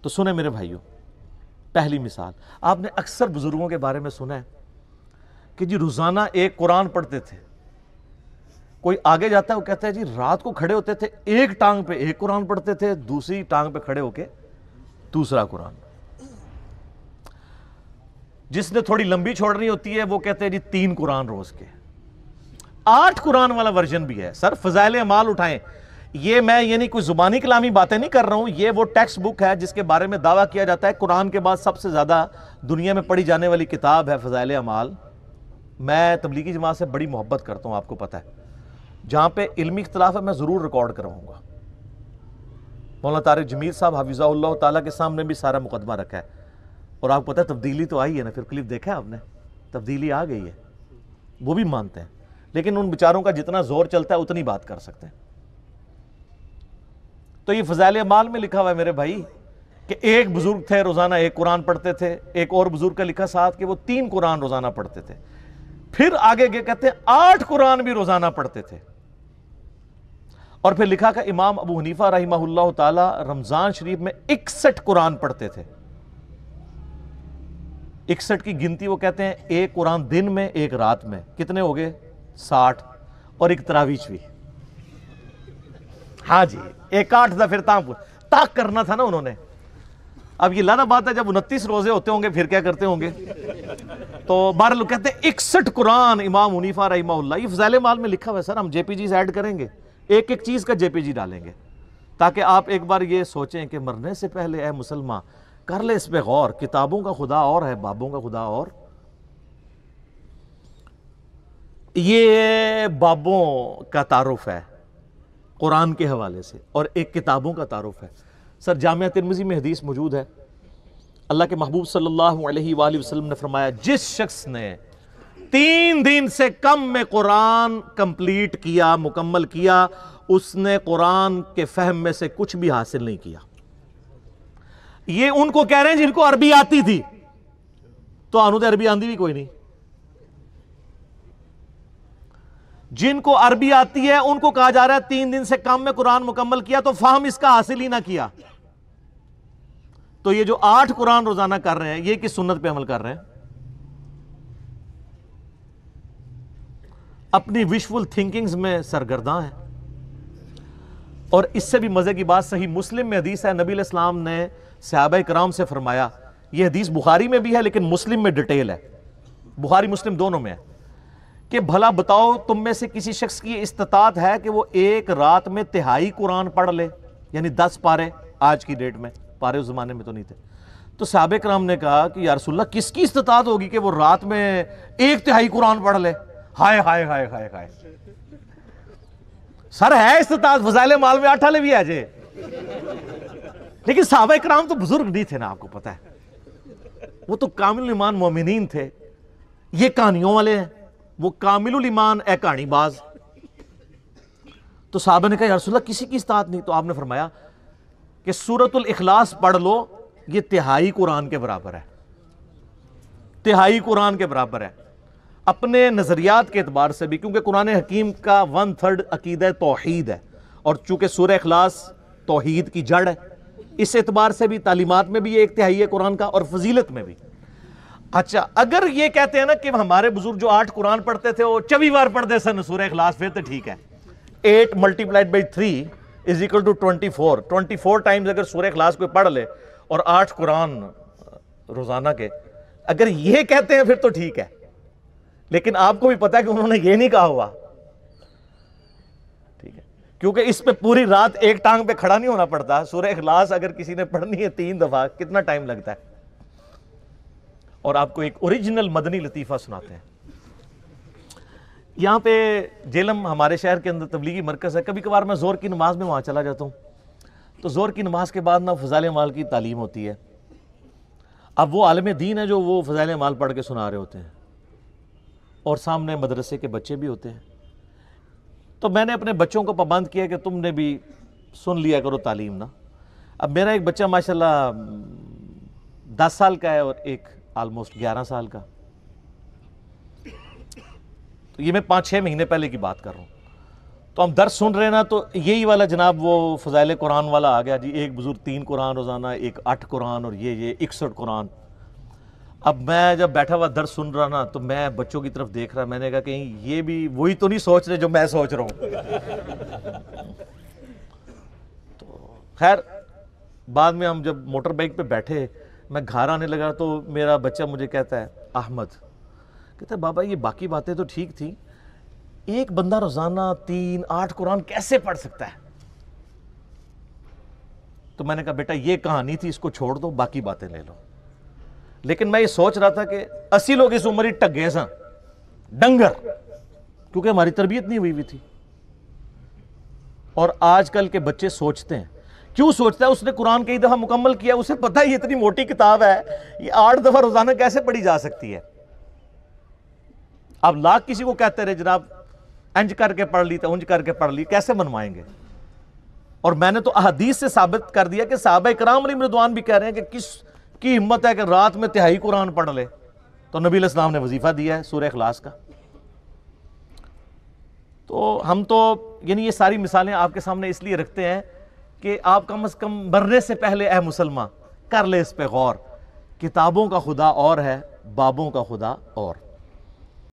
تو سنیں میرے بھائیوں، پہلی مثال آپ نے اکثر بزرگوں کے بارے میں سنا ہے کہ جی روزانہ ایک قرآن پڑھتے تھے. کوئی آگے جاتا ہے وہ کہتا ہے جی رات کو کھڑے ہوتے تھے، ایک ٹانگ پہ ایک قرآن پڑھتے تھے، دوسری ٹانگ پہ کھڑے ہو کے دوسرا قرآن. جس نے تھوڑی لمبی چھوڑنی ہوتی ہے وہ کہتے ہیں جی 3 قرآن روز کے. 8 قرآن والا ورژن بھی ہے. سر فضائل اعمال اٹھائیں، یہ میں یعنی کوئی زبانی کلامی باتیں نہیں کر رہا ہوں، یہ وہ ٹیکسٹ بک ہے جس کے بارے میں دعویٰ کیا جاتا ہے قرآن کے بعد سب سے زیادہ دنیا میں پڑھی جانے والی کتاب ہے فضائل اعمال. میں تبلیغی جماعت سے بڑی محبت کرتا ہوں، آپ کو پتہ ہے. جہاں پہ علمی اختلاف ہے میں ضرور ریکارڈ کرواؤں گا. مولانا طارق جمیل صاحب حفظہ اللہ تعالیٰ کے سامنے بھی سارا مقدمہ رکھا ہے. اور آپ کو پتہ ہے تبدیلی تو آئی ہے نا، پھر کلپ دیکھا آپ نے، تبدیلی آ گئی ہے، وہ بھی مانتے ہیں. لیکن ان بیچاروں کا جتنا زور چلتا ہے اتنی بات کر سکتے ہیں. تو یہ فضائل اعمال میں لکھا ہوا ہے میرے بھائی کہ ایک بزرگ تھے روزانہ ایک قرآن پڑھتے تھے. ایک اور بزرگ کا لکھا ساتھ کہ وہ 3 قرآن روزانہ پڑھتے تھے. پھر آگے کہتے ہیں 8 قرآن بھی روزانہ پڑھتے تھے. اور پھر لکھا کہ امام ابو حنیفہ رحمہ اللہ تعالی رمضان شریف میں 61 قرآن پڑھتے تھے. 61 کی گنتی وہ کہتے ہیں ایک قرآن دن میں ایک رات میں، کتنے ہو گئے 60، اور ایک تراویح بھی. ہاں جی ایک 8 تھا، پھر تاک کرنا تھا نا انہوں نے. اب یہ لانا بات ہے جب 29 روزے ہوتے ہوں گے پھر کیا کرتے ہوں گے. تو بہرحال لوگ کہتے ہیں 61 قرآن امام حنیفہ رحمہ اللہ. یہ فضائل اعمال میں لکھا ہوا ہے. سر ہم جے پی جیز ایڈ کریں گے، ایک ایک چیز کا جے پی جی ڈالیں گے تاکہ آپ ایک بار یہ سوچیں کہ مرنے سے پہلے اے مسلمان کر لے اس پہ غور. کتابوں کا خدا اور ہے، بابوں کا خدا اور. یہ بابوں کا تعارف ہے قرآن کے حوالے سے، اور ایک کتابوں کا تعارف ہے. سر جامعہ ترمذی میں حدیث موجود ہے، اللہ کے محبوب صلی اللہ علیہ وآلہ وسلم نے فرمایا جس شخص نے 3 دن سے کم میں قرآن کمپلیٹ کیا، مکمل کیا، اس نے قرآن کے فہم میں سے کچھ بھی حاصل نہیں کیا. یہ ان کو کہہ رہے ہیں جن کو عربی آتی تھی، تو آنو تو عربی آندھی بھی کوئی نہیں. جن کو عربی آتی ہے ان کو کہا جا رہا ہے 3 دن سے کم میں قرآن مکمل کیا تو فہم اس کا حاصل ہی نہ کیا. تو یہ جو 8 قرآن روزانہ کر رہے ہیں یہ کس سنت پہ عمل کر رہے ہیں؟ اپنی وشفل تھنکنگز میں سرگرداں ہیں. اور اس سے بھی مزے کی بات صحیح مسلم میں حدیث ہے، نبی علیہ السلام نے صحابہ کرام سے فرمایا، یہ حدیث بخاری میں بھی ہے لیکن مسلم میں ڈیٹیل ہے، بخاری مسلم دونوں میں ہے، کہ بھلا بتاؤ تم میں سے کسی شخص کی استطاعت ہے کہ وہ ایک رات میں 1/3 قرآن پڑھ لے، یعنی 10 پارے. آج کی ڈیٹ میں پارے اس زمانے میں تو نہیں تھے. تو صحابہ کرام نے کہا کہ یا رسول اللہ کس کی استطاعت ہوگی کہ وہ رات میں 1/3 قرآن پڑھ لے؟ ہائے ہائے ہائے ہائے ہائے. سر ہے استطاعت، فضائل اعمال میں 8 بھی ہے جے، لیکن صحابہ کرام تو بزرگ نہیں تھے نا، آپ کو پتہ ہے وہ تو کامل ایمان مومنین تھے. یہ کہانیوں والے ہیں، وہ کامل الایمان اے کہانی باز. تو صحابہ نے کہا یا رسول اللہ کسی کی استطاعت نہیں. تو آپ نے فرمایا کہ سورۃ الاخلاص پڑھ لو، یہ 1/3 قرآن کے برابر ہے، 1/3 قرآن کے برابر ہے. اپنے نظریات کے اعتبار سے بھی، کیونکہ قرآن حکیم کا 1/3 عقیدہ توحید ہے، اور چونکہ سورہ اخلاص توحید کی جڑ ہے، اس اعتبار سے بھی تعلیمات میں بھی یہ 1/3 ہے قرآن کا، اور فضیلت میں بھی. اچھا اگر یہ کہتے ہیں نا کہ ہمارے بزرگ جو 8 قرآن پڑھتے تھے وہ 24 بار پڑھتے سن سورہ اخلاص، پھر تو ٹھیک ہے. 8 × 3 = 24. 24 ٹائمز اگر سورہ اخلاص کوئی پڑھ لے اور 8 قرآن روزانہ کے، اگر یہ کہتے ہیں پھر تو ٹھیک ہے. لیکن آپ کو بھی پتا ہے کہ انہوں نے یہ نہیں کہا ہوا، ٹھیک ہے، کیونکہ اس پہ پوری رات ایک ٹانگ پہ کھڑا نہیں ہونا پڑتا. سورہ اخلاص اگر کسی نے پڑھنی ہے 3 دفعہ کتنا ٹائم لگتا ہے. اور آپ کو ایک اوریجنل مدنی لطیفہ سناتے ہیں. یہاں پہ جیلم ہمارے شہر کے اندر تبلیغی مرکز ہے. کبھی کبھار میں زور کی نماز میں وہاں چلا جاتا ہوں، تو زور کی نماز کے بعد نا فضائل اعمال کی تعلیم ہوتی ہے. اب وہ عالم دین ہے جو وہ فضائل اعمال پڑھ کے سنا رہے ہوتے ہیں، اور سامنے مدرسے کے بچے بھی ہوتے ہیں. تو میں نے اپنے بچوں کو پابند کیا کہ تم نے بھی سن لیا کرو تعلیم نا. اب میرا ایک بچہ ماشاءاللہ 10 سال کا ہے اور ایک آلموسٹ 11 سال کا. تو یہ میں 5-6 مہینے پہلے کی بات کر رہا ہوں. تو ہم درس سن رہے ہیں نا، تو یہی والا جناب وہ فضائل قرآن والا آ گیا جی، ایک بزرگ 3 قرآن روزانہ، ایک 8 قرآن، اور یہ 61 قرآن۔ اب میں جب بیٹھا ہوا درس سن رہا نا، تو میں بچوں کی طرف دیکھ رہا، میں نے کہا کہیں یہ بھی وہی تو نہیں سوچ رہے جو میں سوچ رہا ہوں۔ تو خیر بعد میں ہم جب موٹر بائک پہ بیٹھے، میں گھر آنے لگا تو میرا بچہ مجھے کہتا ہے، احمد کہتا ہے بابا یہ باقی باتیں تو ٹھیک تھیں، ایک بندہ روزانہ 3-8 قرآن کیسے پڑھ سکتا ہے؟ تو میں نے کہا بیٹا یہ کہانی تھی، اس کو چھوڑ دو، باقی باتیں لے لو۔ لیکن میں یہ سوچ رہا تھا کہ 80 لوگ اس عمر ہی ٹگے ساں ڈنگر، کیونکہ ہماری تربیت نہیں ہوئی تھی۔ اور آج کل کے بچے سوچتے ہیں، کیوں سوچتا ہے؟ اس نے قرآن کئی دفعہ مکمل کیا، اسے پتہ ہے یہ اتنی موٹی کتاب ہے، یہ 8 دفعہ روزانہ کیسے پڑھی جا سکتی ہے؟ اب لاکھ کسی کو کہتے رہے جناب انج کر کے پڑھ لی تو انج کر کے پڑھ لی، کیسے منوائیں گے؟ اور میں نے تو احادیث سے ثابت کر دیا کہ صحابہ کرام علیہم رضوان بھی کہہ رہے ہیں کہ کس کی ہمت ہے کہ رات میں 3/4 قرآن پڑھ لے، تو نبی علیہ السلام نے وظیفہ دیا ہے سورہ اخلاص کا۔ تو ہم تو یعنی یہ ساری مثالیں آپ کے سامنے اس لیے رکھتے ہیں کہ آپ کم از کم مرنے سے پہلے اے مسلمان کر لے اس پہ غور، کتابوں کا خدا اور ہے، بابوں کا خدا اور۔